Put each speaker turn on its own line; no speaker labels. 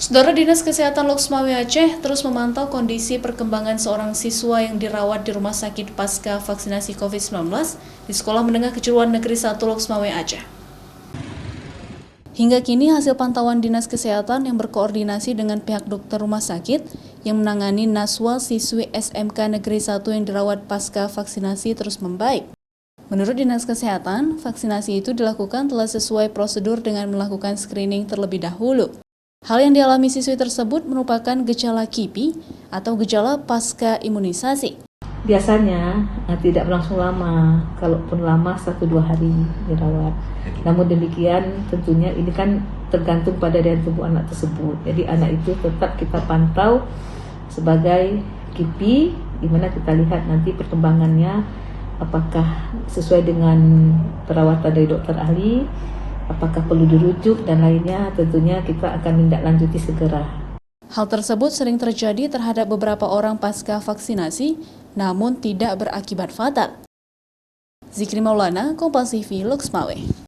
Saudara Dinas Kesehatan Loksmawe Aceh terus memantau kondisi perkembangan seorang siswa yang dirawat di rumah sakit pasca vaksinasi COVID-19 di Sekolah Menengah Kejuruan Negeri 1 Loksmawe Aceh. Hingga kini hasil pantauan Dinas Kesehatan yang berkoordinasi dengan pihak dokter rumah sakit yang menangani Naswa siswi SMK Negeri 1 yang dirawat pasca vaksinasi terus membaik. Menurut Dinas Kesehatan, vaksinasi itu dilakukan telah sesuai prosedur dengan melakukan screening terlebih dahulu. Hal yang dialami siswi tersebut merupakan gejala KIPI atau gejala pasca imunisasi.
Biasanya tidak berlangsung lama, kalaupun lama 1-2 hari dirawat. Namun demikian tentunya ini kan tergantung pada daya tubuh anak tersebut. Jadi anak itu tetap kita pantau sebagai KIPI, di mana kita lihat nanti perkembangannya apakah sesuai dengan perawatan dari dokter ahli, apakah perlu dirujuk dan lainnya, tentunya kita akan menindaklanjuti segera.
Hal tersebut sering terjadi terhadap beberapa orang pasca vaksinasi, namun tidak berakibat fatal. Zikri Maulana, Kompas TV, Loksmawe.